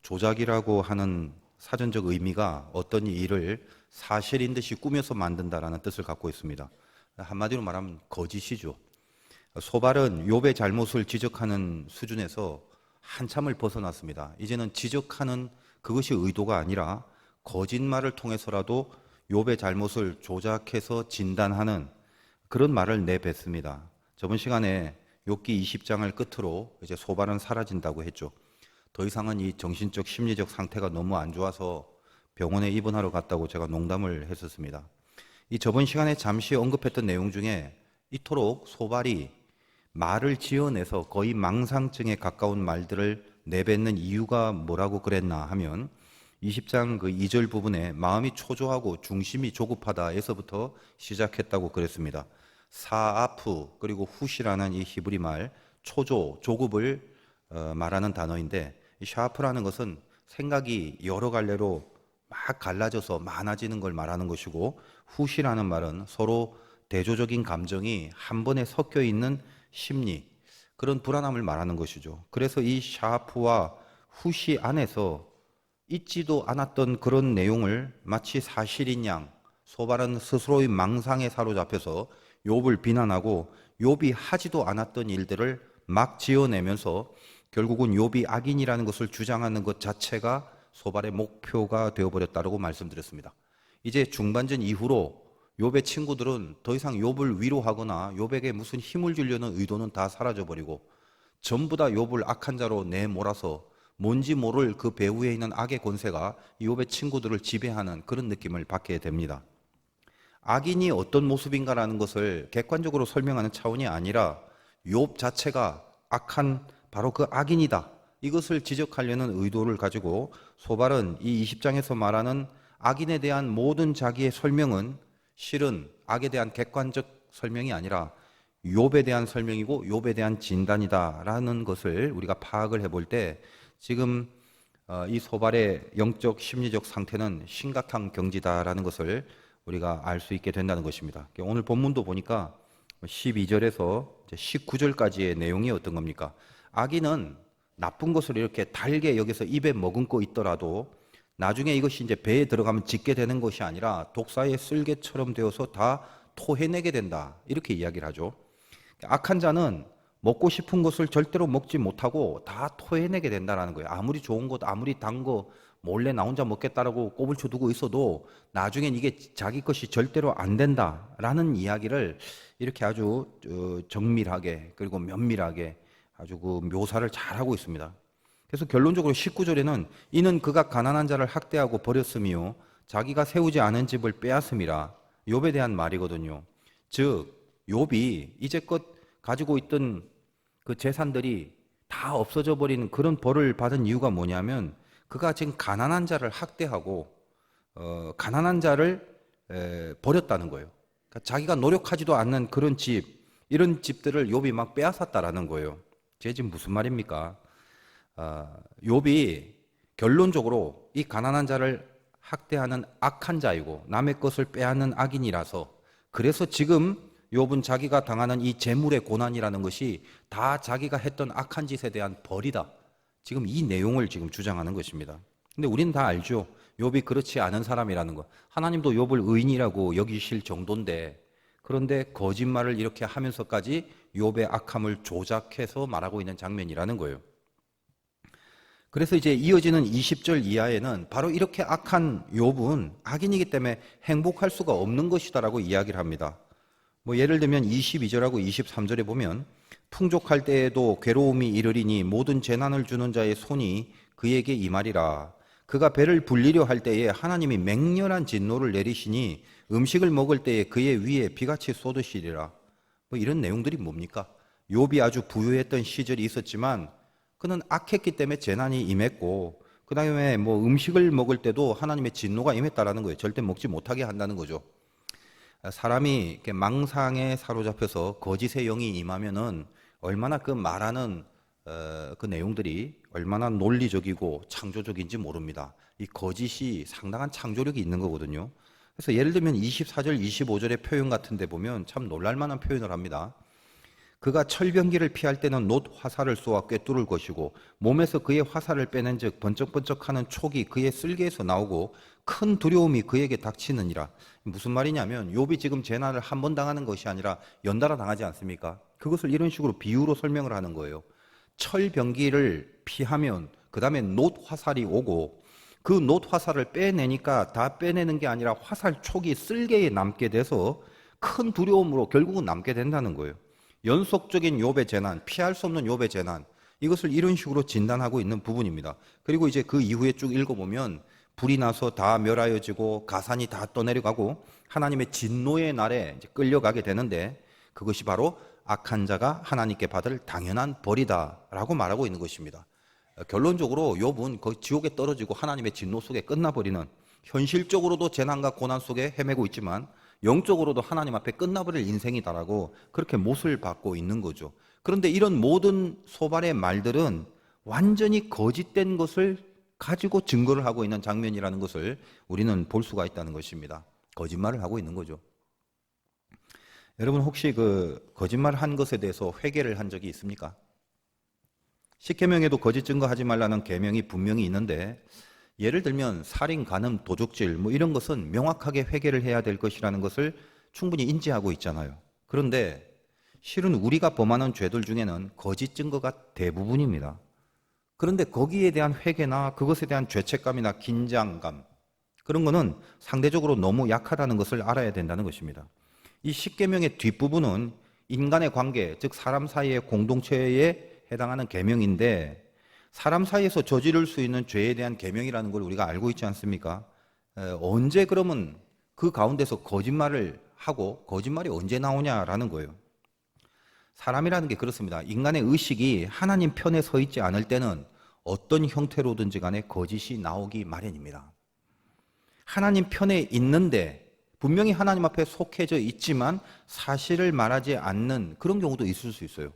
조작이라고 하는 사전적 의미가 어떤 일을 사실인 듯이 꾸며서 만든다라는 뜻을 갖고 있습니다. 한마디로 말하면 거짓이죠. 소발은 욥의 잘못을 지적하는 수준에서 한참을 벗어났습니다. 이제는 지적하는 그것이 의도가 아니라 거짓말을 통해서라도 욥의 잘못을 조작해서 진단하는 그런 말을 내뱉습니다. 저번 시간에 욥기 20장을 끝으로 이제 소발은 사라진다고 했죠. 더 이상은 이 정신적 심리적 상태가 너무 안 좋아서 병원에 입원하러 갔다고 제가 농담을 했었습니다. 이 저번 시간에 잠시 언급했던 내용 중에 이토록 소발이 말을 지어내서 거의 망상증에 가까운 말들을 내뱉는 이유가 뭐라고 그랬나 하면 20장 그 2절 부분에 마음이 초조하고 중심이 조급하다에서부터 시작했다고 그랬습니다. 사아프 그리고 후시라는 이 히브리 말 초조, 조급을 말하는 단어인데 이 샤프라는 것은 생각이 여러 갈래로 막 갈라져서 많아지는 걸 말하는 것이고 후시라는 말은 서로 대조적인 감정이 한 번에 섞여 있는 심리, 그런 불안함을 말하는 것이죠. 그래서 이 샤프와 후시 안에서 있지도 않았던 그런 내용을 마치 사실인 양 소발은 스스로의 망상에 사로잡혀서 욥을 비난하고 욥이 하지도 않았던 일들을 막 지어내면서 결국은 욥이 악인이라는 것을 주장하는 것 자체가 소발의 목표가 되어버렸다고 말씀드렸습니다. 이제 중반전 이후로 욥의 친구들은 더 이상 욥을 위로하거나 욥에게 무슨 힘을 주려는 의도는 다 사라져버리고 전부 다 욥을 악한 자로 내몰아서 뭔지 모를 그 배후에 있는 악의 권세가 욥의 친구들을 지배하는 그런 느낌을 받게 됩니다. 악인이 어떤 모습인가라는 것을 객관적으로 설명하는 차원이 아니라 욥 자체가 악한 바로 그 악인이다, 이것을 지적하려는 의도를 가지고 소발은 이 20장에서 말하는 악인에 대한 모든 자기의 설명은 실은 악에 대한 객관적 설명이 아니라 욥에 대한 설명이고 욥에 대한 진단이다라는 것을 우리가 파악을 해볼 때 지금 이 소발의 영적 심리적 상태는 심각한 경지다라는 것을 우리가 알 수 있게 된다는 것입니다. 오늘 본문도 보니까 12절에서 19절까지의 내용이 어떤 겁니까? 악인은 나쁜 것을 이렇게 달게 여기서 입에 머금고 있더라도 나중에 이것이 이제 배에 들어가면 짖게 되는 것이 아니라 독사의 쓸개처럼 되어서 다 토해내게 된다, 이렇게 이야기를 하죠. 악한 자는 먹고 싶은 것을 절대로 먹지 못하고 다 토해내게 된다는 거예요. 아무리 좋은 것, 아무리 단 거 몰래 나 혼자 먹겠다라고 꼬불쳐 두고 있어도 나중엔 이게 자기 것이 절대로 안 된다라는 이야기를 이렇게 아주 정밀하게 그리고 면밀하게 아주 그 묘사를 잘하고 있습니다. 그래서 결론적으로 19절에는 이는 그가 가난한 자를 학대하고 버렸으며 자기가 세우지 않은 집을 빼앗음이라, 욥에 대한 말이거든요. 즉 욥이 이제껏 가지고 있던 그 재산들이 다 없어져 버리는 그런 벌을 받은 이유가 뭐냐면 그가 지금 가난한 자를 학대하고 가난한 자를 버렸다는 거예요. 그러니까 자기가 노력하지도 않는 그런 집, 이런 집들을 욥이 막 빼앗았다라는 거예요. 제 지금 무슨 말입니까? 욥이 결론적으로 이 가난한 자를 학대하는 악한 자이고 남의 것을 빼앗는 악인이라서, 그래서 지금 욥은 자기가 당하는 이 재물의 고난이라는 것이 다 자기가 했던 악한 짓에 대한 벌이다, 지금 이 내용을 지금 주장하는 것입니다. 근데 우리는 다 알죠. 욥이 그렇지 않은 사람이라는 것. 하나님도 욥을 의인이라고 여기실 정도인데, 그런데 거짓말을 이렇게 하면서까지 욥의 악함을 조작해서 말하고 있는 장면이라는 거예요. 그래서 이제 이어지는 20절 이하에는 바로 이렇게 악한 욥은 악인이기 때문에 행복할 수가 없는 것이다라고 이야기를 합니다. 뭐 예를 들면 22절하고 23절에 보면 풍족할 때에도 괴로움이 이르리니 모든 재난을 주는 자의 손이 그에게 임하리라. 그가 배를 불리려 할 때에 하나님이 맹렬한 진노를 내리시니 음식을 먹을 때에 그의 위에 비같이 쏟으시리라. 뭐 이런 내용들이 뭡니까? 욥이 아주 부유했던 시절이 있었지만 그는 악했기 때문에 재난이 임했고, 그 다음에 뭐 음식을 먹을 때도 하나님의 진노가 임했다라는 거예요. 절대 먹지 못하게 한다는 거죠. 사람이 이렇게 망상에 사로잡혀서 거짓의 영이 임하면은 얼마나 그 말하는 그 내용들이 얼마나 논리적이고 창조적인지 모릅니다. 이 거짓이 상당한 창조력이 있는 거거든요. 그래서 예를 들면 24절, 25절의 표현 같은 데 보면 참 놀랄만한 표현을 합니다. 그가 철병기를 피할 때는 놋 화살을 쏘아 꿰뚫을 것이고 몸에서 그의 화살을 빼낸즉 번쩍번쩍하는 촉이 그의 쓸개에서 나오고 큰 두려움이 그에게 닥치느니라. 무슨 말이냐면 욥이 지금 재난을 한 번 당하는 것이 아니라 연달아 당하지 않습니까? 그것을 이런 식으로 비유로 설명을 하는 거예요. 철병기를 피하면 그 다음에 놋 화살이 오고 그 놋 화살을 빼내니까 다 빼내는 게 아니라 화살 촉이 쓸개에 남게 돼서 큰 두려움으로 결국은 남게 된다는 거예요. 연속적인 욥의 재난, 피할 수 없는 욥의 재난, 이것을 이런 식으로 진단하고 있는 부분입니다. 그리고 이제 그 이후에 쭉 읽어보면 불이 나서 다 멸하여지고 가산이 다 떠내려가고 하나님의 진노의 날에 이제 끌려가게 되는데 그것이 바로 악한 자가 하나님께 받을 당연한 벌이다라고 말하고 있는 것입니다. 결론적으로 욥은 거의 지옥에 떨어지고 하나님의 진노 속에 끝나버리는, 현실적으로도 재난과 고난 속에 헤매고 있지만 영적으로도 하나님 앞에 끝나버릴 인생이다라고 그렇게 못을 받고 있는 거죠. 그런데 이런 모든 소발의 말들은 완전히 거짓된 것을 가지고 증거를 하고 있는 장면이라는 것을 우리는 볼 수가 있다는 것입니다. 거짓말을 하고 있는 거죠. 여러분 혹시 그 거짓말을 한 것에 대해서 회개를 한 적이 있습니까? 십계명에도 거짓 증거하지 말라는 계명이 분명히 있는데 예를 들면 살인, 간음, 도적질 뭐 이런 것은 명확하게 회개를 해야 될 것이라는 것을 충분히 인지하고 있잖아요. 그런데 실은 우리가 범하는 죄들 중에는 거짓 증거가 대부분입니다. 그런데 거기에 대한 회개나 그것에 대한 죄책감이나 긴장감, 그런 거는 상대적으로 너무 약하다는 것을 알아야 된다는 것입니다. 이 십계명의 뒷부분은 인간의 관계, 즉 사람 사이의 공동체에 해당하는 계명인데 사람 사이에서 저지를 수 있는 죄에 대한 계명이라는 걸 우리가 알고 있지 않습니까? 언제 그러면 그 가운데서 거짓말을 하고 거짓말이 언제 나오냐라는 거예요. 사람이라는 게 그렇습니다. 인간의 의식이 하나님 편에 서 있지 않을 때는 어떤 형태로든지 간에 거짓이 나오기 마련입니다. 하나님 편에 있는데 분명히 하나님 앞에 속해져 있지만 사실을 말하지 않는 그런 경우도 있을 수 있어요.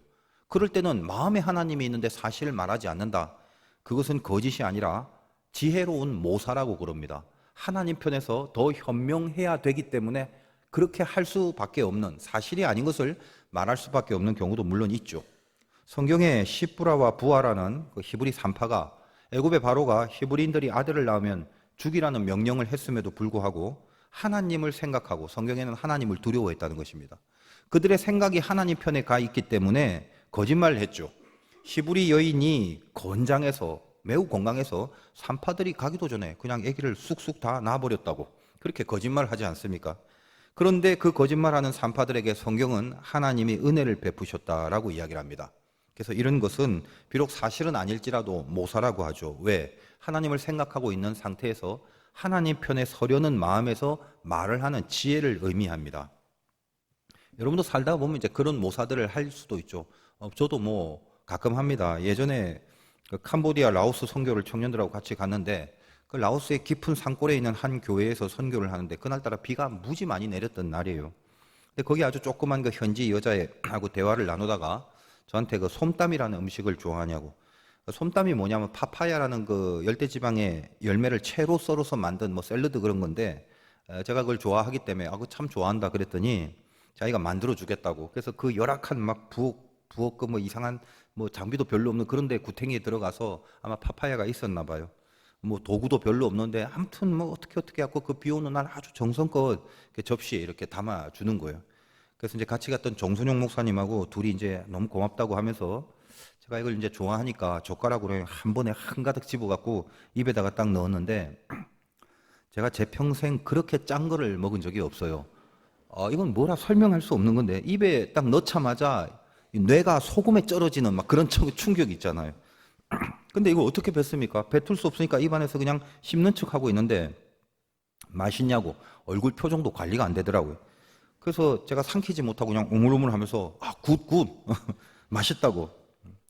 그럴 때는 마음에 하나님이 있는데 사실을 말하지 않는다. 그것은 거짓이 아니라 지혜로운 모사라고 그럽니다. 하나님 편에서 더 현명해야 되기 때문에 그렇게 할 수밖에 없는, 사실이 아닌 것을 말할 수밖에 없는 경우도 물론 있죠. 성경에 시브라와 부하라는 그 히브리 산파가 애굽의 바로가 히브리인들이 아들을 낳으면 죽이라는 명령을 했음에도 불구하고 하나님을 생각하고 성경에는 하나님을 두려워했다는 것입니다. 그들의 생각이 하나님 편에 가 있기 때문에 거짓말을 했죠. 히브리 여인이 건장해서, 매우 건강해서 산파들이 가기도 전에 그냥 아기를 쑥쑥 다 낳아버렸다고 그렇게 거짓말을 하지 않습니까? 그런데 그 거짓말하는 산파들에게 성경은 하나님이 은혜를 베푸셨다라고 이야기를 합니다. 그래서 이런 것은 비록 사실은 아닐지라도 모사라고 하죠. 왜? 하나님을 생각하고 있는 상태에서 하나님 편에 서려는 마음에서 말을 하는 지혜를 의미합니다. 여러분도 살다 보면 이제 그런 모사들을 할 수도 있죠. 저도 뭐 가끔 합니다. 예전에 그 캄보디아, 라오스 선교를 청년들하고 같이 갔는데 그 라오스의 깊은 산골에 있는 한 교회에서 선교를 하는데 그날따라 비가 무지 많이 내렸던 날이에요. 근데 거기 아주 조그만 그 현지 여자하고 대화를 나누다가 저한테 그 솜땀이라는 음식을 좋아하냐고. 솜땀이 뭐냐면 파파야라는 그 열대지방의 열매를 채로 썰어서 만든 뭐 샐러드 그런 건데 제가 그걸 좋아하기 때문에 그거 참 좋아한다 그랬더니 자기가 만들어 주겠다고. 그래서 그 열악한 막 부엌 뭐 이상한 뭐 장비도 별로 없는 그런 데 구탱이에 들어가서 아마 파파야가 있었나 봐요. 뭐 도구도 별로 없는데 아무튼 뭐 어떻게 하고 그 비 오는 날 아주 정성껏 접시에 이렇게 담아 주는 거예요. 그래서 이제 같이 갔던 정순용 목사님하고 둘이 이제 너무 고맙다고 하면서 제가 이걸 이제 좋아하니까 젓가락으로 한 번에 한가득 집어갖고 입에다가 딱 넣었는데 제가 제 평생 그렇게 짠 거를 먹은 적이 없어요. 이건 뭐라 설명할 수 없는 건데 입에 딱 넣자마자 뇌가 소금에 쩔어지는 막 그런 충격이 있잖아요. 근데 이걸 어떻게 뱉습니까? 뱉을 수 없으니까 입안에서 그냥 씹는 척 하고 있는데 맛있냐고 얼굴 표정도 관리가 안 되더라고요. 그래서 제가 삼키지 못하고 그냥 오물오물 하면서 굿 맛있다고.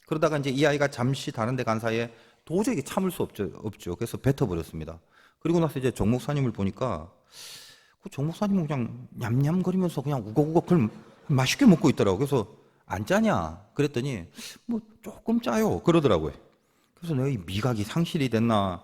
그러다가 이제 이 아이가 잠시 다른 데 간 사이에 도저히 참을 수 없죠. 그래서 뱉어버렸습니다. 그리고 나서 이제 정 목사님을 보니까 그 정 목사님은 그냥 냠냠거리면서 그냥 우걱우걱 그걸 맛있게 먹고 있더라고요. 그래서 안 짜냐? 그랬더니 뭐 조금 짜요. 그러더라고요. 그래서 내가 이 미각이 상실이 됐나?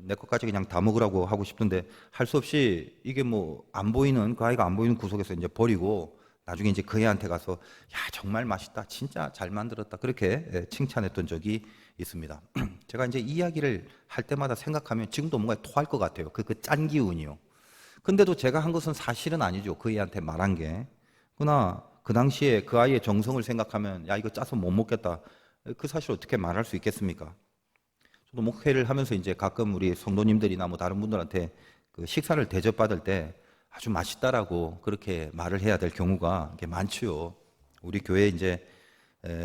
내 것까지 그냥 다 먹으라고 하고 싶던데 할 수 없이 이게 뭐 안 보이는 그 아이가 안 보이는 구석에서 이제 버리고 나중에 이제 그 애한테 가서 야 정말 맛있다, 진짜 잘 만들었다 그렇게 칭찬했던 적이 있습니다. 제가 이제 이야기를 할 때마다 생각하면 지금도 뭔가 토할 것 같아요. 그 짠 기운이요. 근데도 제가 한 것은 사실은 아니죠. 그 애한테 말한 게. 그러나 그 당시에 그 아이의 정성을 생각하면 야 이거 짜서 못 먹겠다. 그 사실 어떻게 말할 수 있겠습니까? 저도 목회를 하면서 이제 가끔 우리 성도님들이나 뭐 다른 분들한테 그 식사를 대접받을 때 아주 맛있다라고 그렇게 말을 해야 될 경우가 많죠. 우리 교회 이제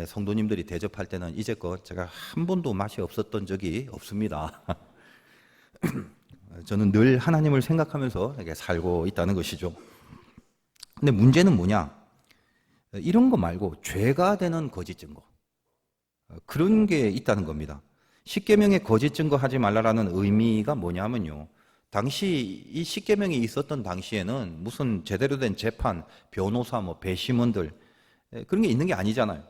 성도님들이 대접할 때는 이제껏 제가 한 번도 맛이 없었던 적이 없습니다. 저는 늘 하나님을 생각하면서 이렇게 살고 있다는 것이죠. 근데 문제는 뭐냐? 이런 거 말고 죄가 되는 거짓 증거. 그런 게 있다는 겁니다. 십계명에 거짓 증거하지 말라라는 의미가 뭐냐면요. 당시 이 십계명이 있었던 당시에는 무슨 제대로 된 재판, 변호사, 뭐 배심원들 그런 게 있는 게 아니잖아요.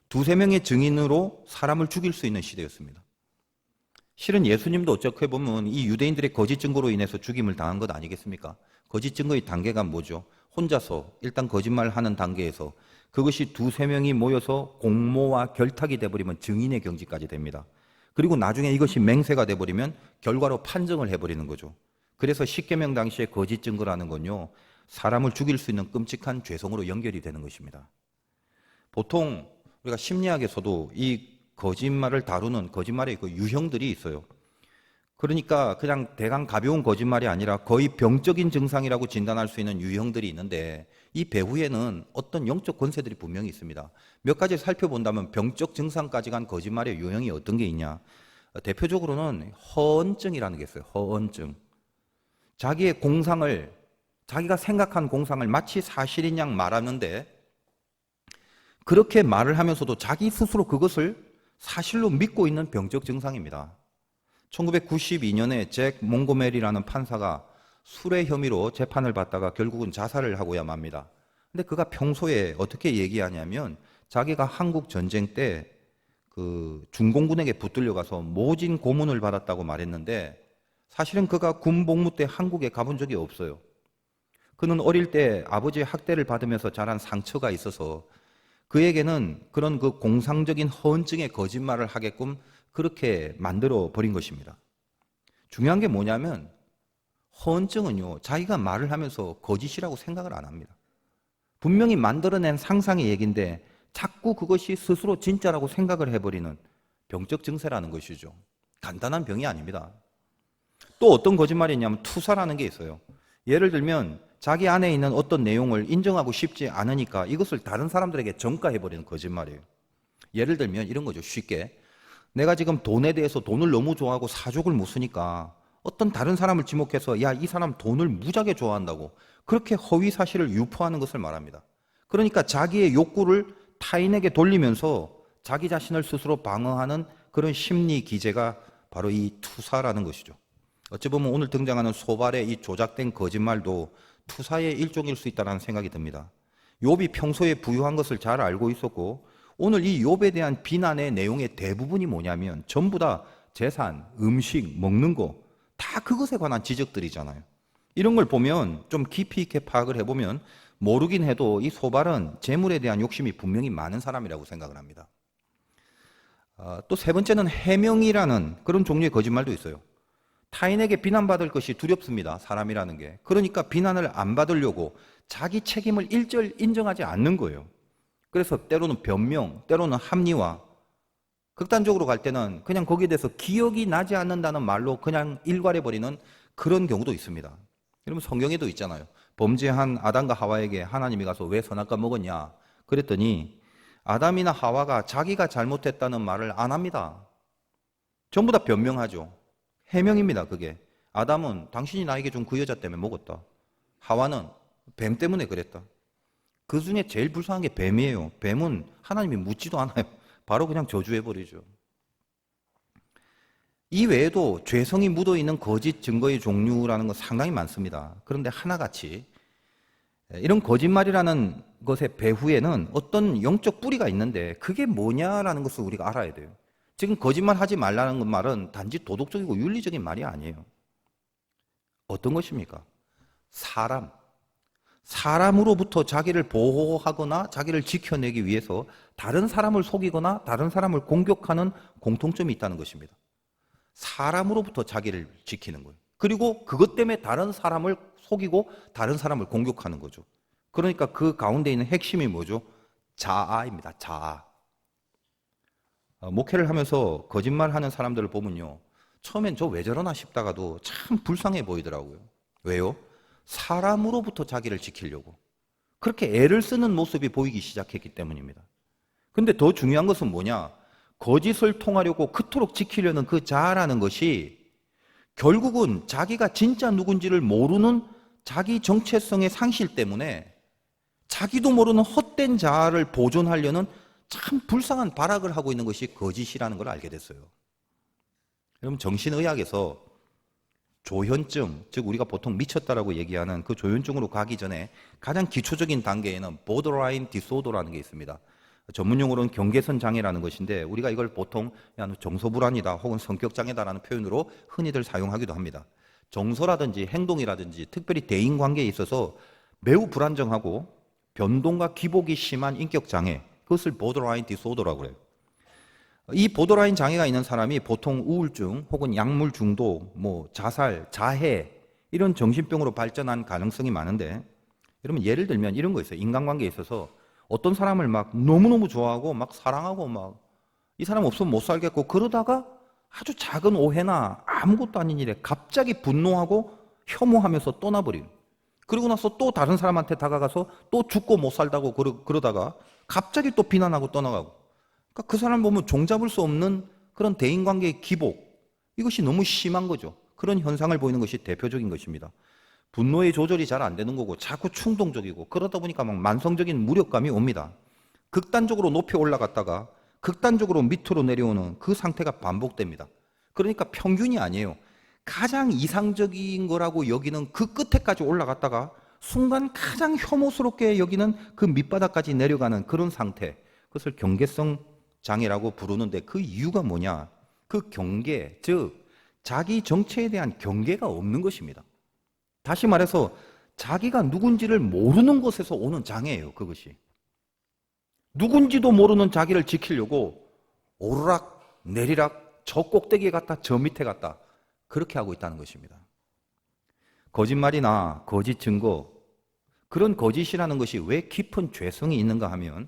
두세 명의 증인으로 사람을 죽일 수 있는 시대였습니다. 실은 예수님도 어떻게 보면 이 유대인들의 거짓 증거로 인해서 죽임을 당한 것 아니겠습니까? 거짓 증거의 단계가 뭐죠? 혼자서 일단 거짓말하는 단계에서 그것이 두세 명이 모여서 공모와 결탁이 돼버리면 증인의 경지까지 됩니다. 그리고 나중에 이것이 맹세가 돼버리면 결과로 판정을 해버리는 거죠. 그래서 십계명 당시에 거짓 증거라는 건요, 사람을 죽일 수 있는 끔찍한 죄성으로 연결이 되는 것입니다. 보통 우리가 심리학에서도 이 거짓말을 다루는 거짓말의 그 유형들이 있어요. 그러니까 그냥 대강 가벼운 거짓말이 아니라 거의 병적인 증상이라고 진단할 수 있는 유형들이 있는데 이 배후에는 어떤 영적 권세들이 분명히 있습니다. 몇 가지 살펴본다면 병적 증상까지 간 거짓말의 유형이 어떤 게 있냐. 대표적으로는 허언증이라는 게 있어요. 허언증. 자기의 공상을, 자기가 생각한 공상을 마치 사실인 양 말하는데 그렇게 말을 하면서도 자기 스스로 그것을 사실로 믿고 있는 병적 증상입니다. 1992년에 잭 몽고메리라는 판사가 술의 혐의로 재판을 받다가 결국은 자살을 하고야 맙니다. 근데 그가 평소에 어떻게 얘기하냐면 자기가 한국 전쟁 때 그 중공군에게 붙들려 가서 모진 고문을 받았다고 말했는데 사실은 그가 군 복무 때 한국에 가본 적이 없어요. 그는 어릴 때 아버지의 학대를 받으면서 자란 상처가 있어서 그에게는 그런 그 공상적인 허언증의 거짓말을 하게끔 그렇게 만들어 버린 것입니다. 중요한 게 뭐냐면 허언증은요, 자기가 말을 하면서 거짓이라고 생각을 안 합니다. 분명히 만들어낸 상상의 얘기인데 자꾸 그것이 스스로 진짜라고 생각을 해버리는 병적 증세라는 것이죠. 간단한 병이 아닙니다. 또 어떤 거짓말이 있냐면 투사라는 게 있어요. 예를 들면 자기 안에 있는 어떤 내용을 인정하고 싶지 않으니까 이것을 다른 사람들에게 전가해버리는 거짓말이에요. 예를 들면 이런 거죠. 쉽게. 내가 지금 돈에 대해서 돈을 너무 좋아하고 사족을 못 쓰니까 어떤 다른 사람을 지목해서 야, 이 사람 돈을 무지하게 좋아한다고 그렇게 허위 사실을 유포하는 것을 말합니다. 그러니까 자기의 욕구를 타인에게 돌리면서 자기 자신을 스스로 방어하는 그런 심리 기제가 바로 이 투사라는 것이죠. 어찌 보면 오늘 등장하는 소발의 이 조작된 거짓말도 투사의 일종일 수 있다는 생각이 듭니다. 욥이 평소에 부유한 것을 잘 알고 있었고 오늘 이 욥에 대한 비난의 내용의 대부분이 뭐냐면 전부 다 재산, 음식, 먹는 거 다 그것에 관한 지적들이잖아요. 이런 걸 보면 좀 깊이 있게 파악을 해보면 모르긴 해도 이 소발은 재물에 대한 욕심이 분명히 많은 사람이라고 생각을 합니다. 또 세 번째는 해명이라는 그런 종류의 거짓말도 있어요. 타인에게 비난받을 것이 두렵습니다. 사람이라는 게. 그러니까 비난을 안 받으려고 자기 책임을 일절 인정하지 않는 거예요. 그래서 때로는 변명, 때로는 합리화, 극단적으로 갈 때는 그냥 거기에 대해서 기억이 나지 않는다는 말로 그냥 일괄해버리는 그런 경우도 있습니다. 여러분 성경에도 있잖아요. 범죄한 아담과 하와에게 하나님이 가서 왜 선악과 먹었냐 그랬더니 아담이나 하와가 자기가 잘못했다는 말을 안 합니다. 전부 다 변명하죠. 해명입니다. 그게. 아담은 당신이 나에게 준 그 여자 때문에 먹었다. 하와는 뱀 때문에 그랬다. 그 중에 제일 불쌍한 게 뱀이에요. 뱀은 하나님이 묻지도 않아요. 바로 그냥 저주해버리죠. 이 외에도 죄성이 묻어있는 거짓 증거의 종류라는 건 상당히 많습니다. 그런데 하나같이 이런 거짓말이라는 것의 배후에는 어떤 영적 뿌리가 있는데 그게 뭐냐라는 것을 우리가 알아야 돼요. 지금 거짓말 하지 말라는 말은 단지 도덕적이고 윤리적인 말이 아니에요. 어떤 것입니까? 사람. 사람으로부터 자기를 보호하거나 자기를 지켜내기 위해서 다른 사람을 속이거나 다른 사람을 공격하는 공통점이 있다는 것입니다. 사람으로부터 자기를 지키는 거예요. 그리고 그것 때문에 다른 사람을 속이고 다른 사람을 공격하는 거죠. 그러니까 그 가운데 있는 핵심이 뭐죠? 자아입니다. 자아. 목회를 하면서 거짓말하는 사람들을 보면요, 처음엔 저 왜 저러나 싶다가도 참 불쌍해 보이더라고요. 왜요? 사람으로부터 자기를 지키려고 그렇게 애를 쓰는 모습이 보이기 시작했기 때문입니다. 근데 더 중요한 것은 뭐냐? 거짓을 통하려고 그토록 지키려는 그 자아라는 것이 결국은 자기가 진짜 누군지를 모르는 자기 정체성의 상실 때문에 자기도 모르는 헛된 자아를 보존하려는 참 불쌍한 발악을 하고 있는 것이 거짓이라는 걸 알게 됐어요. 여러분, 정신의학에서 조현증, 즉 우리가 보통 미쳤다라고 얘기하는 그 조현증으로 가기 전에 가장 기초적인 단계에는 borderline disorder라는 게 있습니다. 전문용어로는 경계선 장애라는 것인데 우리가 이걸 보통 정서불안이다 혹은 성격장애다라는 표현으로 흔히들 사용하기도 합니다. 정서라든지 행동이라든지 특별히 대인관계에 있어서 매우 불안정하고 변동과 기복이 심한 인격장애, 그것을 borderline disorder라고 그래요. 이 보더라인 장애가 있는 사람이 보통 우울증 혹은 약물 중독, 자살, 자해 이런 정신병으로 발전한 가능성이 많은데, 여러분 예를 들면 이런 거 있어요. 인간관계에 있어서 어떤 사람을 막 너무너무 좋아하고 막 사랑하고 막 이 사람 없으면 못 살겠고 그러다가 아주 작은 오해나 아무것도 아닌 일에 갑자기 분노하고 혐오하면서 떠나버려요. 그리고 나서 또 다른 사람한테 다가가서 또 죽고 못 살다고 그러다가 갑자기 또 비난하고 떠나가고, 그러니까 그 사람 보면 종잡을 수 없는 그런 대인관계의 기복, 이것이 너무 심한 거죠. 그런 현상을 보이는 것이 대표적인 것입니다. 분노의 조절이 잘 안 되는 거고 자꾸 충동적이고 그러다 보니까 막 만성적인 무력감이 옵니다. 극단적으로 높이 올라갔다가 극단적으로 밑으로 내려오는 그 상태가 반복됩니다. 그러니까 평균이 아니에요. 가장 이상적인 거라고 여기는 그 끝에까지 올라갔다가 순간 가장 혐오스럽게 여기는 그 밑바닥까지 내려가는 그런 상태, 그것을 경계성 장애라고 부르는데 그 이유가 뭐냐? 그 경계, 즉 자기 정체에 대한 경계가 없는 것입니다. 다시 말해서 자기가 누군지를 모르는 것에서 오는 장애예요. 그것이. 누군지도 모르는 자기를 지키려고 오르락 내리락 저 꼭대기에 갔다 저 밑에 갔다 그렇게 하고 있다는 것입니다. 거짓말이나 거짓 증거, 그런 거짓이라는 것이 왜 깊은 죄성이 있는가 하면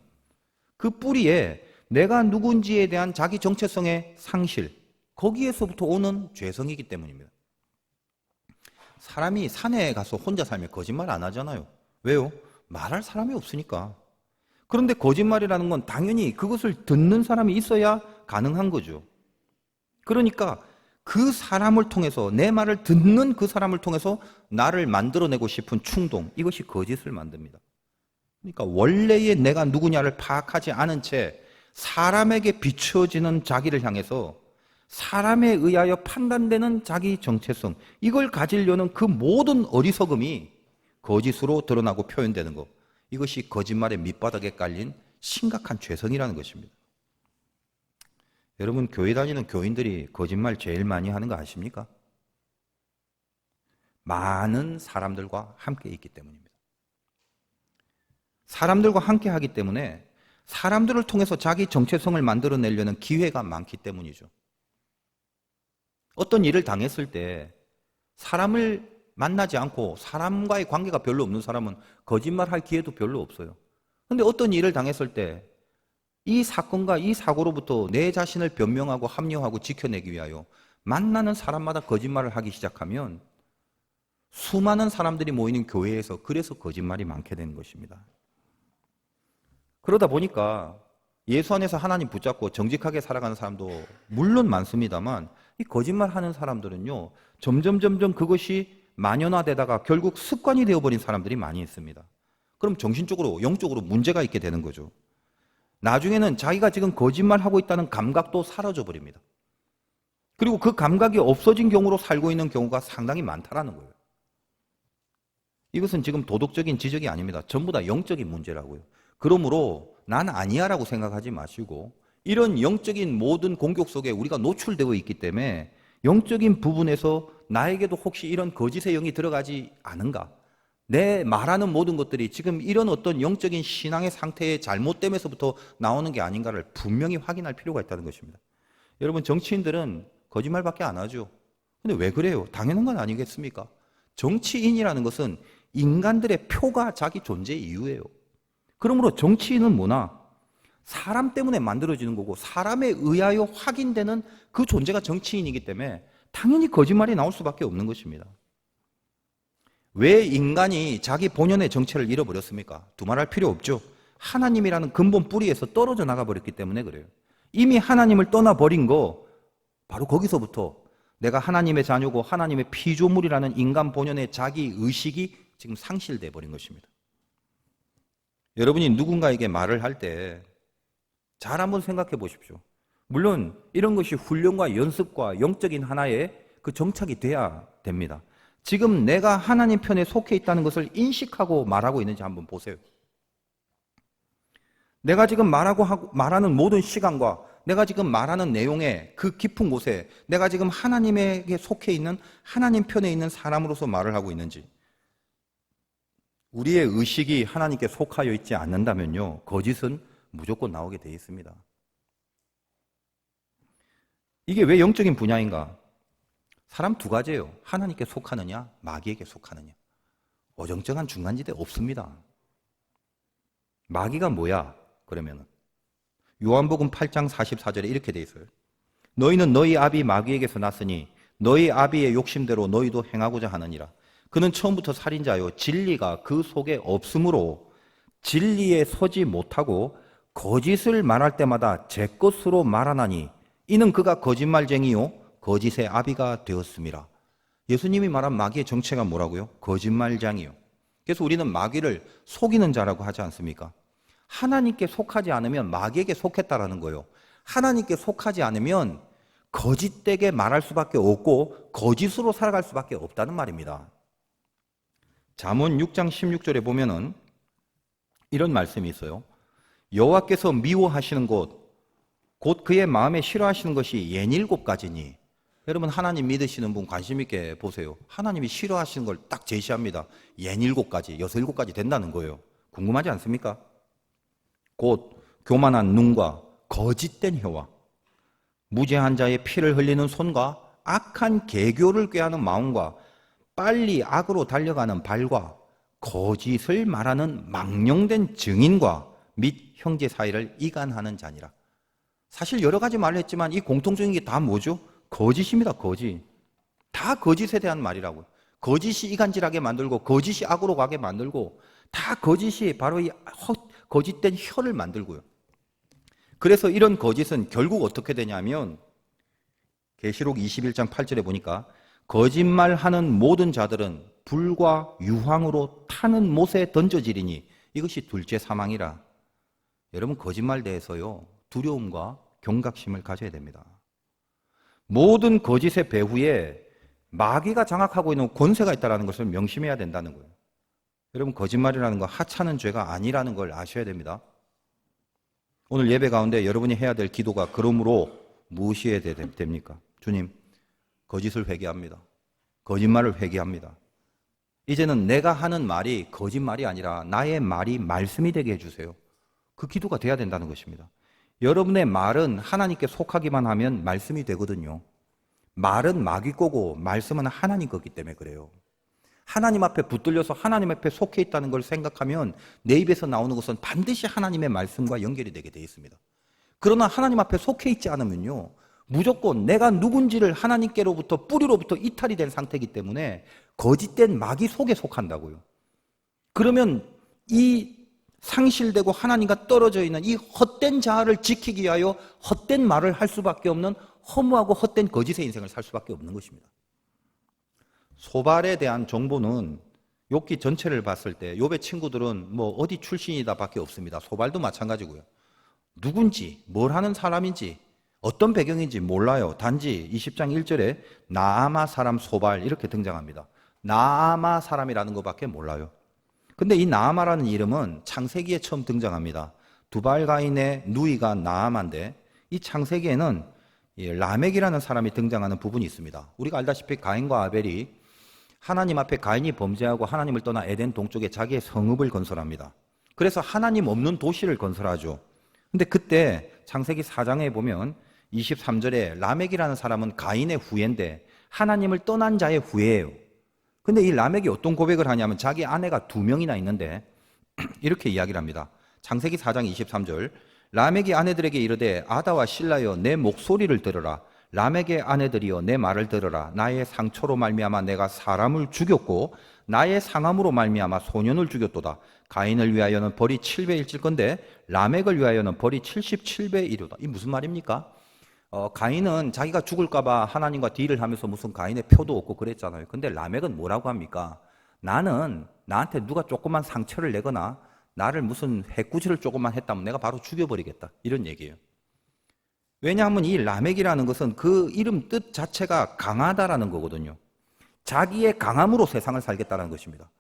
그 뿌리에 내가 누군지에 대한 자기 정체성의 상실, 거기에서부터 오는 죄성이기 때문입니다. 사람이 산에 가서 혼자 살면 거짓말 안 하잖아요. 왜요? 말할 사람이 없으니까. 그런데 거짓말이라는 건 당연히 그것을 듣는 사람이 있어야 가능한 거죠. 그러니까 그 사람을 통해서, 내 말을 듣는 그 사람을 통해서 나를 만들어내고 싶은 충동, 이것이 거짓을 만듭니다. 그러니까 원래의 내가 누구냐를 파악하지 않은 채 사람에게 비춰지는 자기를 향해서 사람에 의하여 판단되는 자기 정체성, 이걸 가지려는 그 모든 어리석음이 거짓으로 드러나고 표현되는 것, 이것이 거짓말의 밑바닥에 깔린 심각한 죄성이라는 것입니다. 여러분, 교회 다니는 교인들이 거짓말 제일 많이 하는 거 아십니까? 많은 사람들과 함께 있기 때문입니다. 사람들과 함께 하기 때문에 사람들을 통해서 자기 정체성을 만들어내려는 기회가 많기 때문이죠. 어떤 일을 당했을 때 사람을 만나지 않고 사람과의 관계가 별로 없는 사람은 거짓말할 기회도 별로 없어요. 그런데 어떤 일을 당했을 때 이 사건과 이 사고로부터 내 자신을 변명하고 합리화하고 지켜내기 위하여 만나는 사람마다 거짓말을 하기 시작하면 수많은 사람들이 모이는 교회에서 그래서 거짓말이 많게 되는 것입니다. 그러다 보니까 예수 안에서 하나님 붙잡고 정직하게 살아가는 사람도 물론 많습니다만, 이 거짓말하는 사람들은요 점점 그것이 만연화되다가 결국 습관이 되어버린 사람들이 많이 있습니다. 그럼 정신적으로, 영적으로 문제가 있게 되는 거죠. 나중에는 자기가 지금 거짓말하고 있다는 감각도 사라져 버립니다. 그리고 그 감각이 없어진 경우로 살고 있는 경우가 상당히 많다라는 거예요. 이것은 지금 도덕적인 지적이 아닙니다. 전부 다 영적인 문제라고요. 그러므로 난 아니야 라고 생각하지 마시고, 이런 영적인 모든 공격 속에 우리가 노출되어 있기 때문에 영적인 부분에서 나에게도 혹시 이런 거짓의 영이 들어가지 않은가, 내 말하는 모든 것들이 지금 이런 어떤 영적인 신앙의 상태의 잘못됨에서부터 나오는 게 아닌가를 분명히 확인할 필요가 있다는 것입니다. 여러분, 정치인들은 거짓말밖에 안 하죠. 근데 왜 그래요? 당연한 건 아니겠습니까? 정치인이라는 것은 인간들의 표가 자기 존재의 이유예요. 그러므로 정치인은 뭐나? 사람 때문에 만들어지는 거고 사람에 의하여 확인되는 그 존재가 정치인이기 때문에 당연히 거짓말이 나올 수밖에 없는 것입니다. 왜 인간이 자기 본연의 정체를 잃어버렸습니까? 두말할 필요 없죠. 하나님이라는 근본 뿌리에서 떨어져 나가버렸기 때문에 그래요. 이미 하나님을 떠나버린 거 바로 거기서부터 내가 하나님의 자녀고 하나님의 피조물이라는 인간 본연의 자기 의식이 지금 상실돼 버린 것입니다. 여러분이 누군가에게 말을 할 때 잘 한번 생각해 보십시오. 물론 이런 것이 훈련과 연습과 영적인 하나의 그 정착이 돼야 됩니다. 지금 내가 하나님 편에 속해 있다는 것을 인식하고 말하고 있는지 한번 보세요. 내가 지금 말하는 모든 시간과 내가 지금 말하는 내용의 그 깊은 곳에 내가 지금 하나님에게 속해 있는 하나님 편에 있는 사람으로서 말을 하고 있는지, 우리의 의식이 하나님께 속하여 있지 않는다면요, 거짓은 무조건 나오게 되어 있습니다. 이게 왜 영적인 분야인가? 사람 두 가지예요. 하나님께 속하느냐, 마귀에게 속하느냐. 어정쩡한 중간지대 없습니다. 마귀가 뭐야? 그러면은 요한복음 8장 44절에 이렇게 돼 있어요. 너희는 너희 아비 마귀에게서 났으니 너희 아비의 욕심대로 너희도 행하고자 하느니라. 그는 처음부터 살인자요 진리가 그 속에 없으므로 진리에 서지 못하고 거짓을 말할 때마다 제 것으로 말하나니 이는 그가 거짓말쟁이요 거짓의 아비가 되었음이라. 예수님이 말한 마귀의 정체가 뭐라고요? 거짓말장이요. 그래서 우리는 마귀를 속이는 자라고 하지 않습니까? 하나님께 속하지 않으면 마귀에게 속했다라는 거예요. 하나님께 속하지 않으면 거짓되게 말할 수밖에 없고 거짓으로 살아갈 수밖에 없다는 말입니다. 잠언 6장 16절에 보면은 이런 말씀이 있어요. 여호와께서 미워하시는 곧 그의 마음에 싫어하시는 것이 67가지니. 여러분, 하나님 믿으시는 분 관심 있게 보세요. 하나님이 싫어하시는 걸 딱 제시합니다. 67가지, 67가지 된다는 거예요. 궁금하지 않습니까? 곧 교만한 눈과 거짓된 혀와 무죄한 자의 피를 흘리는 손과 악한 계교를 꾀하는 마음과 빨리 악으로 달려가는 발과 거짓을 말하는 망령된 증인과 및 형제 사이를 이간하는 자니라. 사실 여러 가지 말을 했지만 이 공통적인 게 다 뭐죠? 거짓입니다. 거짓. 다 거짓에 대한 말이라고요. 거짓이 이간질하게 만들고 거짓이 악으로 가게 만들고 다 거짓이 바로 이 거짓된 혀를 만들고요. 그래서 이런 거짓은 결국 어떻게 되냐면 계시록 21장 8절에 보니까 거짓말하는 모든 자들은 불과 유황으로 타는 못에 던져지리니 이것이 둘째 사망이라. 여러분, 거짓말 대해서요 두려움과 경각심을 가져야 됩니다. 모든 거짓의 배후에 마귀가 장악하고 있는 권세가 있다는 것을 명심해야 된다는 거예요. 여러분, 거짓말이라는 거 하찮은 죄가 아니라는 걸 아셔야 됩니다. 오늘 예배 가운데 여러분이 해야 될 기도가 그러므로 무엇이 해야 됩니까? 주님, 거짓을 회개합니다. 거짓말을 회개합니다. 이제는 내가 하는 말이 거짓말이 아니라 나의 말이 말씀이 되게 해주세요. 그 기도가 돼야 된다는 것입니다. 여러분의 말은 하나님께 속하기만 하면 말씀이 되거든요. 말은 마귀 거고 말씀은 하나님 거기 때문에 그래요. 하나님 앞에 붙들려서 하나님 앞에 속해 있다는 걸 생각하면 내 입에서 나오는 것은 반드시 하나님의 말씀과 연결이 되게 돼 있습니다. 그러나 하나님 앞에 속해 있지 않으면요, 무조건 내가 누군지를 하나님께로부터 뿌리로부터 이탈이 된 상태이기 때문에 거짓된 마귀 속에 속한다고요. 그러면 이 상실되고 하나님과 떨어져 있는 이 헛된 자아를 지키기 위하여 헛된 말을 할 수밖에 없는 허무하고 헛된 거짓의 인생을 살 수밖에 없는 것입니다. 소발에 대한 정보는 욥기 전체를 봤을 때 욥의 친구들은 뭐 어디 출신이다 밖에 없습니다. 소발도 마찬가지고요. 누군지, 뭘 하는 사람인지, 어떤 배경인지 몰라요. 단지 20장 1절에 나아마 사람 소발 이렇게 등장합니다. 나아마 사람이라는 것밖에 몰라요. 근데 이 나아마라는 이름은 창세기에 처음 등장합니다. 두발가인의 누이가 나아마인데 이 창세기에는 라멕이라는 사람이 등장하는 부분이 있습니다. 우리가 알다시피 가인과 아벨이 하나님 앞에 가인이 범죄하고 하나님을 떠나 에덴 동쪽에 자기의 성읍을 건설합니다. 그래서 하나님 없는 도시를 건설하죠. 근데 그때 창세기 4장에 보면 23절에 라멕이라는 사람은 가인의 후예인데 하나님을 떠난 자의 후예예요. 근데 이 라멕이 어떤 고백을 하냐면 자기 아내가 2명이나 있는데 이렇게 이야기를 합니다. 창세기 4장 23절 라멕이 아내들에게 이르되 아다와 실라여 내 목소리를 들으라. 라멕의 아내들이여 내 말을 들으라. 나의 상처로 말미암아 내가 사람을 죽였고 나의 상함으로 말미암아 소년을 죽였도다. 가인을 위하여는 벌이 7배일질 건데 라멕을 위하여는 벌이 77배이로다. 이 무슨 말입니까? 가인은 자기가 죽을까 봐 하나님과 딜을 하면서 무슨 가인의 표도 없고 그랬잖아요. 근데 라멕은 뭐라고 합니까? 나는 나한테 누가 조그만 상처를 내거나 나를 무슨 해꾸지를 조금만 했다면 내가 바로 죽여버리겠다. 이런 얘기예요. 왜냐하면 이 라멕이라는 것은 그 이름 뜻 자체가 강하다라는 거거든요. 자기의 강함으로 세상을 살겠다는 것입니다.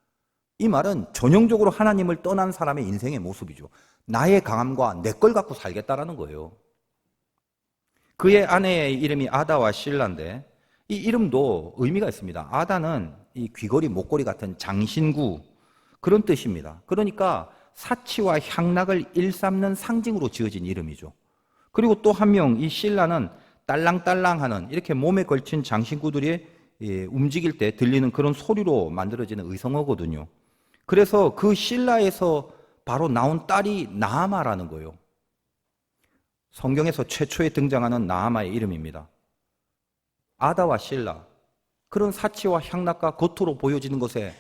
이 말은 전형적으로 하나님을 떠난 사람의 인생의 모습이죠. 나의 강함과 내 걸 갖고 살겠다라는 거예요. 그의 아내의 이름이 아다와 실라인데 이 이름도 의미가 있습니다. 아다는 이 귀걸이, 목걸이 같은 장신구 그런 뜻입니다. 그러니까 사치와 향락을 일삼는 상징으로 지어진 이름이죠. 그리고 또 한 명, 이 실라는 딸랑딸랑하는 이렇게 몸에 걸친 장신구들이 움직일 때 들리는 그런 소리로 만들어지는 의성어거든요. 그래서 그 실라에서 바로 나온 딸이 나아마라는 거예요. 성경에서 최초에 등장하는 나아마의 이름입니다. 아다와 실라, 그런 사치와 향락과 겉으로 보여지는 것에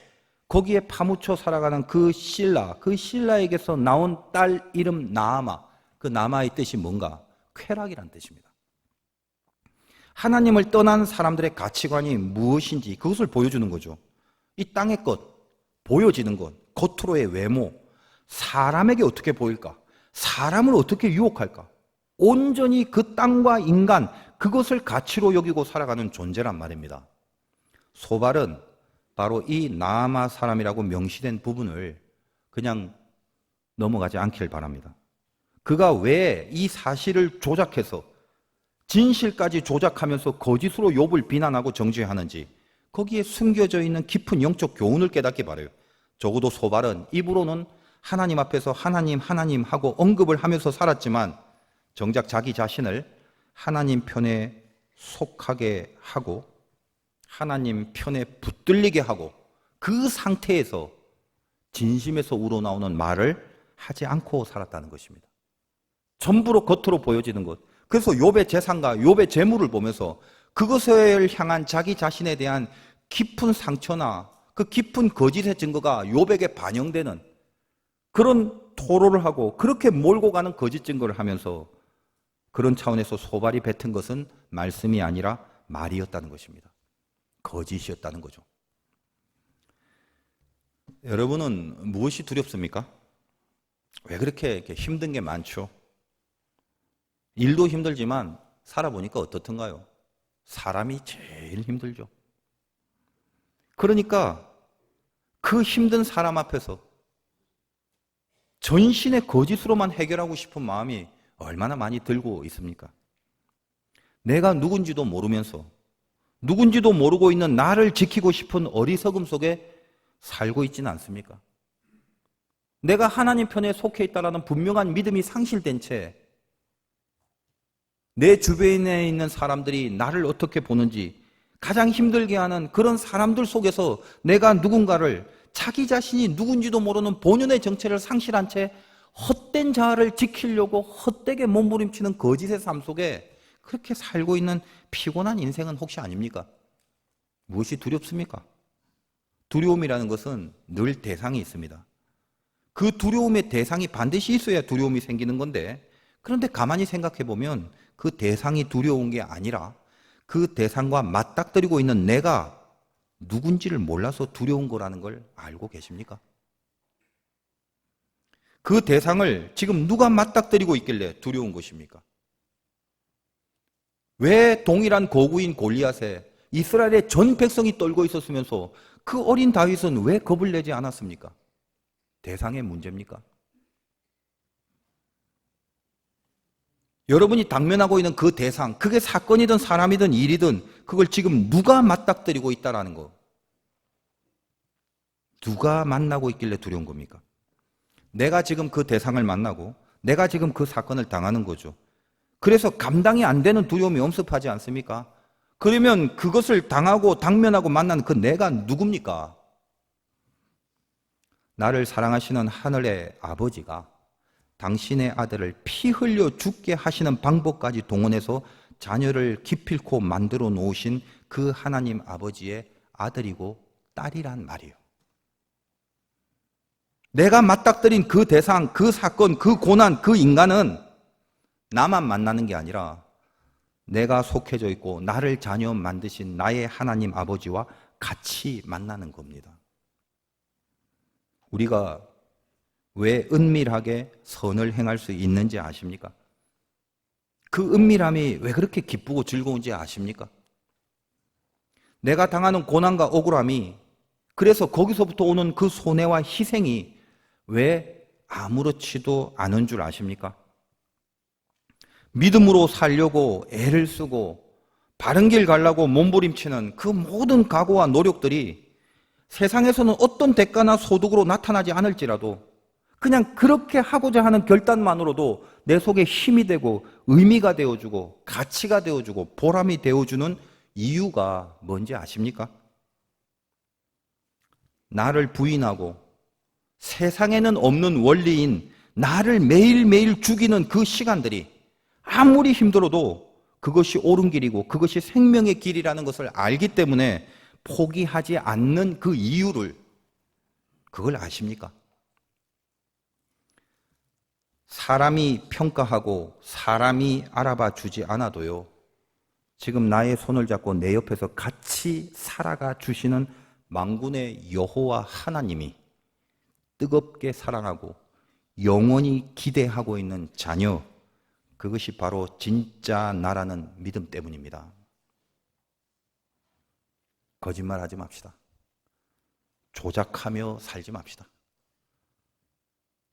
거기에 파묻혀 살아가는 그 실라에게서 나온 딸 이름 나아마, 그 나아마의 뜻이 뭔가? 쾌락이란 뜻입니다. 하나님을 떠난 사람들의 가치관이 무엇인지 그것을 보여주는 거죠. 이 땅의 것, 보여지는 것, 겉으로의 외모, 사람에게 어떻게 보일까? 사람을 어떻게 유혹할까? 온전히 그 땅과 인간, 그것을 가치로 여기고 살아가는 존재란 말입니다. 소발은 바로 이 나아마 사람이라고 명시된 부분을 그냥 넘어가지 않기를 바랍니다. 그가 왜 이 사실을 조작해서 진실까지 조작하면서 거짓으로 욥을 비난하고 정죄하는지 거기에 숨겨져 있는 깊은 영적 교훈을 깨닫기 바라요. 적어도 소발은 입으로는 하나님 앞에서 하나님 하고 언급을 하면서 살았지만 정작 자기 자신을 하나님 편에 속하게 하고 하나님 편에 붙들리게 하고 그 상태에서 진심에서 우러나오는 말을 하지 않고 살았다는 것입니다. 전부로 겉으로 보여지는 것. 그래서 욥의 재산과 욥의 재물을 보면서 그것을 향한 자기 자신에 대한 깊은 상처나 그 깊은 거짓의 증거가 욥에게 반영되는 그런 토로를 하고 그렇게 몰고 가는 거짓 증거를 하면서 그런 차원에서 소발이 뱉은 것은 말씀이 아니라 말이었다는 것입니다. 거짓이었다는 거죠. 여러분은 무엇이 두렵습니까? 왜 그렇게 힘든 게 많죠? 일도 힘들지만 살아보니까 어떻던가요? 사람이 제일 힘들죠. 그러니까 그 힘든 사람 앞에서 전신의 거짓으로만 해결하고 싶은 마음이 얼마나 많이 들고 있습니까? 내가 누군지도 모르면서 누군지도 모르고 있는 나를 지키고 싶은 어리석음 속에 살고 있지는 않습니까? 내가 하나님 편에 속해 있다는 분명한 믿음이 상실된 채 내 주변에 있는 사람들이 나를 어떻게 보는지 가장 힘들게 하는 그런 사람들 속에서 내가 누군가를 자기 자신이 누군지도 모르는 본연의 정체를 상실한 채 헛된 자아를 지키려고 헛되게 몸부림치는 거짓의 삶 속에 그렇게 살고 있는 피곤한 인생은 혹시 아닙니까? 무엇이 두렵습니까? 두려움이라는 것은 늘 대상이 있습니다. 그 두려움의 대상이 반드시 있어야 두려움이 생기는 건데 그런데 가만히 생각해 보면 그 대상이 두려운 게 아니라 그 대상과 맞닥뜨리고 있는 내가 누군지를 몰라서 두려운 거라는 걸 알고 계십니까? 그 대상을 지금 누가 맞닥뜨리고 있길래 두려운 것입니까? 왜 동일한 거구인 골리앗에 이스라엘의 전 백성이 떨고 있었으면서 그 어린 다윗은 왜 겁을 내지 않았습니까? 대상의 문제입니까? 여러분이 당면하고 있는 그 대상, 그게 사건이든 사람이든 일이든 그걸 지금 누가 맞닥뜨리고 있다라는 거. 누가 만나고 있길래 두려운 겁니까? 내가 지금 그 대상을 만나고 내가 지금 그 사건을 당하는 거죠. 그래서 감당이 안 되는 두려움이 엄습하지 않습니까? 그러면 그것을 당하고 당면하고 만나는 그 내가 누굽니까? 나를 사랑하시는 하늘의 아버지가 당신의 아들을 피 흘려 죽게 하시는 방법까지 동원해서 자녀를 기필코 만들어 놓으신 그 하나님 아버지의 아들이고 딸이란 말이에요. 내가 맞닥뜨린 그 대상, 그 사건, 그 고난, 그 인간은 나만 만나는 게 아니라 내가 속해져 있고 나를 자녀 만드신 나의 하나님 아버지와 같이 만나는 겁니다. 우리가 왜 은밀하게 선을 행할 수 있는지 아십니까? 그 은밀함이 왜 그렇게 기쁘고 즐거운지 아십니까? 내가 당하는 고난과 억울함이, 그래서 거기서부터 오는 그 손해와 희생이 왜 아무렇지도 않은 줄 아십니까? 믿음으로 살려고 애를 쓰고 바른 길 가려고 몸부림치는 그 모든 각오와 노력들이 세상에서는 어떤 대가나 소득으로 나타나지 않을지라도 그냥 그렇게 하고자 하는 결단만으로도 내 속에 힘이 되고 의미가 되어주고 가치가 되어주고 보람이 되어주는 이유가 뭔지 아십니까? 나를 부인하고 세상에는 없는 원리인 나를 매일매일 죽이는 그 시간들이 아무리 힘들어도 그것이 옳은 길이고 그것이 생명의 길이라는 것을 알기 때문에 포기하지 않는 그 이유를, 그걸 아십니까? 사람이 평가하고 사람이 알아봐 주지 않아도요, 지금 나의 손을 잡고 내 옆에서 같이 살아가 주시는 만군의 여호와 하나님이 뜨겁게 사랑하고 영원히 기대하고 있는 자녀, 그것이 바로 진짜 나라는 믿음 때문입니다. 거짓말하지 맙시다. 조작하며 살지 맙시다.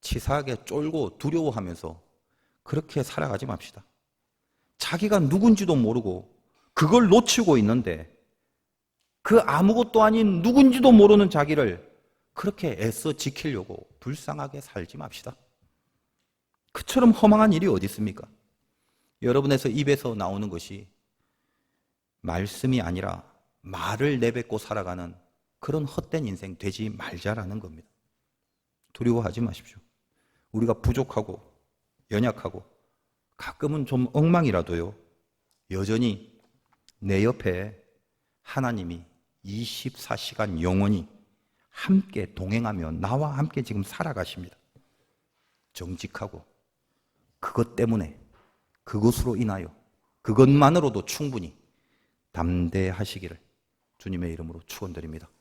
치사하게 쫄고 두려워하면서 그렇게 살아가지 맙시다. 자기가 누군지도 모르고 그걸 놓치고 있는데 그 아무것도 아닌 누군지도 모르는 자기를 그렇게 애써 지키려고 불쌍하게 살지 맙시다. 그처럼 허망한 일이 어디 있습니까? 여러분에서 입에서 나오는 것이 말씀이 아니라 말을 내뱉고 살아가는 그런 헛된 인생 되지 말자라는 겁니다. 두려워하지 마십시오. 우리가 부족하고 연약하고 가끔은 좀 엉망이라도요, 여전히 내 옆에 하나님이 24시간 영원히 함께 동행하며 나와 함께 지금 살아가십니다. 정직하고 그것 때문에, 그것으로 인하여, 그것만으로도 충분히 담대하시기를 주님의 이름으로 축원드립니다.